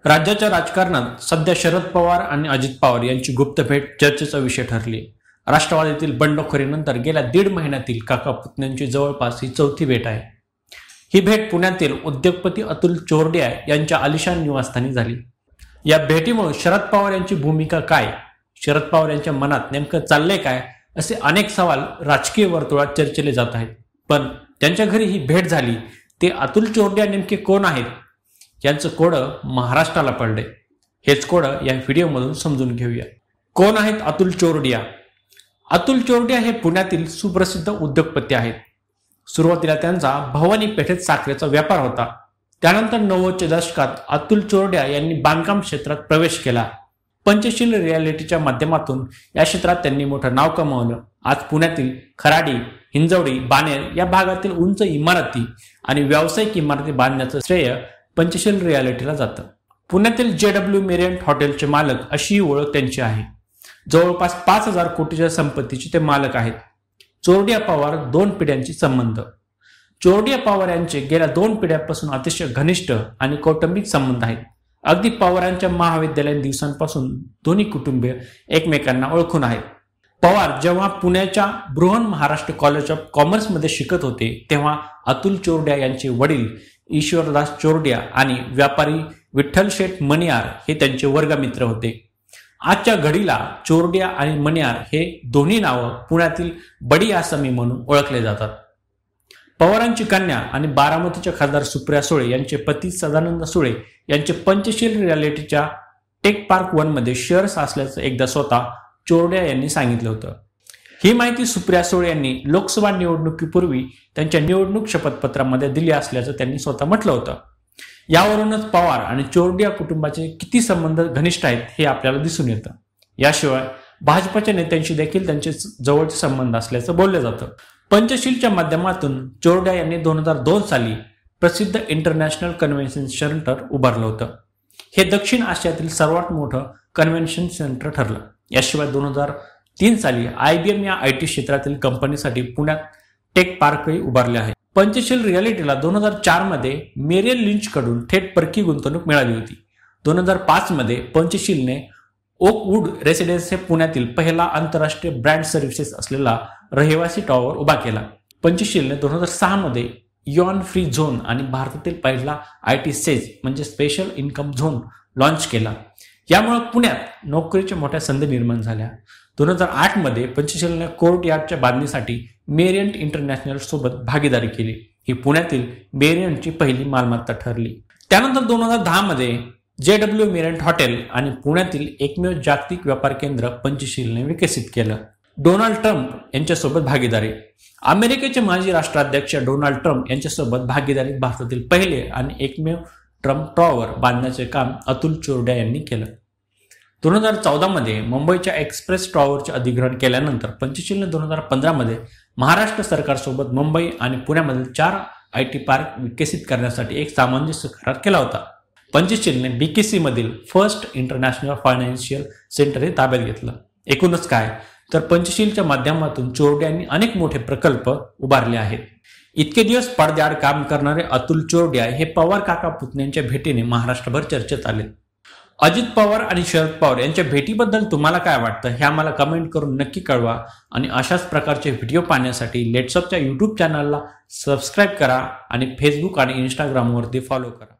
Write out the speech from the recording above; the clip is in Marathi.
राज्याच्या राजकारणात सध्या शरद पवार आणि अजित पवार यांची गुप्त भेट चर्चेचा विषय ठरली. राष्ट्रवादीतील बंडखोरीनंतर गेल्या 1.5 महिन्यातील काका पुतण्यांची जवळपास ही चौथी भेट आहे. ही भेट पुण्यातील उद्योगपती अतुल चोरडिया यांच्या आलिशान निवासस्थानी झाली. या भेटीमुळे शरद पवार यांची भूमिका काय, शरद पवार यांच्या मनात नेमकं चाललंय काय, असे अनेक सवाल राजकीय वर्तुळात चर्चेले जात आहेत. पण त्यांच्या घरी ही भेट झाली ते अतुल चोरडिया नेमके कोण आहेत यांचं कोडं महाराष्ट्राला पडले. हेच कोडं या व्हिडिओमधून समजून घेऊया. कोण आहेत अतुल चोरडिया? अतुल चोरडिया हे पुण्यातील सुप्रसिद्ध उद्योगपती आहेत. सुरुवातीला त्यांचा भवानी पेठेत साखरेचा व्यापार होता. त्यानंतर 90च्या दशकात अतुल चोरडिया यांनी बांधकाम क्षेत्रात प्रवेश केला. पंचशील रियालिटीच्या माध्यमातून या क्षेत्रात त्यांनी मोठं नाव कमावलं. आज पुण्यातील खराडी, हिंजवडी, बाणेर या भागातील उंच इमारती आणि व्यावसायिक इमारती बांधण्याचं श्रेय पंचशील रियालिटीला जातं. पुण्यातील JW मेरियंट हॉटेलचे मालक अशी ओळख त्यांची आहे. जवळपास 5,000 कोटीच्या संपत्तीचे ते मालक आहेत. चोरडिया पवार 2 पिढ्यांची संबंध. चोरडिया पवार यांचे गेल्या 2 पिढ्यांपासून अतिशय घनिष्ठ आणि कौटुंबिक संबंध आहेत. अगदी पवारांच्या महाविद्यालयीन दिवसांपासून दोन्ही कुटुंबीय एकमेकांना ओळखून आहेत. पवार जेव्हा पुण्याच्या बृहन महाराष्ट्र कॉलेज ऑफ कॉमर्समध्ये शिकत होते तेव्हा अतुल चोरडिया यांचे वडील ईश्वरदास चोरडिया आणि व्यापारी विठ्ठल शेठ मणियार हे त्यांचे वर्गमित्र होते. आजच्या घडीला चोरडिया आणि मणियार हे दोन्ही नावं पुण्यातील बडी आसामी म्हणून ओळखले जातात. पवारांची कन्या आणि बारामतीच्या खासदार सुप्रिया सुळे यांचे पती सदानंद सुळे यांचे पंचशील रियालिटीच्या टेक पार्क 1 मध्ये शेअर्स असल्याचं एकदा स्वतः चोरडिया यांनी सांगितलं होतं. ही माहिती सुप्रिया सुळे यांनी लोकसभा निवडणुकीपूर्वी त्यांच्या निवडणूक शपथपत्रामध्ये दिली असल्याचं त्यांनी स्वतः म्हटलं होतं. यावरूनच पवार आणि चोरडिया कुटुंबाचे किती संबंध घनिष्ठ आहेत हे आपल्याला दिसून येतं. याशिवाय भाजपच्या नेत्यांशी देखील त्यांचे जवळचे संबंध असल्याचं बोललं जातं. पंचशीलच्या माध्यमातून चोरडिया यांनी 2002 साली प्रसिद्ध इंटरनॅशनल कन्व्हेन्शन सेंटर उभारलं होतं. हे दक्षिण आशियातील सर्वात मोठं कन्व्हेन्शन सेंटर ठरलं. याशिवाय 2003 साली IBM या IT क्षेत्रातील कंपनीसाठी पुण्यात टेक पार्कही उभारले आहे. पंचशील रियालिटीला 2004 मध्ये मेरियल लिंच कडून थेट परकी गुंतवणूक मिळाली होती. 2005 मध्ये पंचशीलने ओकवूड रेसिडेन्स हे पुण्यातील पहिला आंतरराष्ट्रीय ब्रँड सर्व्हिसेस असलेला रहिवासी टॉवर उभा केला. पंचशीलने 2006 मध्ये इऑन फ्री झोन आणि भारतातील पहिला IT सेज म्हणजे स्पेशल इन्कम झोन लॉन्च केला. यामुळे पुण्यात नोकरीच्या मोठ्या संधी निर्माण झाल्या. 2008 मध्ये पंचशीलने कोर्ट यार्डच्या बांधणीसाठी मेरियंट इंटरनॅशनल सोबत भागीदारी केली. ही पुण्यातील मेरियंटची पहिली मालमत्ता ठरली. त्यानंतर 2010 मध्ये JW मेरियंट हॉटेल आणि पुण्यातील एकमेव जागतिक व्यापार केंद्र पंचशीलने विकसित केलं. डोनाल्ड ट्रम्प यांच्यासोबत भागीदारी. अमेरिकेचे माजी राष्ट्राध्यक्ष डोनाल्ड ट्रम्प यांच्यासोबत भागीदारीत भारतातील पहिले आणि एकमेव ट्रम्प टॉवर बांधण्याचे काम अतुल चोरडिया यांनी केलं. 2014 मध्ये मुंबईच्या एक्सप्रेस टॉवरचे अधिग्रहण केल्यानंतर पंचशीलने 2015 मध्ये महाराष्ट्र सरकारसोबत मुंबई आणि पुण्यामधील 4 IT पार्क विकसित करण्यासाठी एक सामंजस्य करार केला होता. पंचशीलने BKC मधील फर्स्ट इंटरनॅशनल फायनान्शियल सेंटर हे ताब्यात घेतलं. एकूणच काय तर पंचशीलच्या माध्यमातून चोरडियांनी अनेक मोठे प्रकल्प उभारले आहेत. इतके दिवस पडद्याआड काम करणारे अतुल चोरडिया हे पवार काका पुतण्यांच्या भेटीने महाराष्ट्रभर चर्चेत आले. अजित पवार आणि शरद पवार यांच्या भेटीबद्दल तुम्हाला काय वाटतं हे आम्हाला कमेंट करून नक्की कळवा. आणि अशाच प्रकारचे व्हिडिओ पाहण्यासाठी लेट्सअपच्या YouTube चॅनलला सबस्क्राईब करा आणि Facebook आणि Instagramवरती फॉलो करा.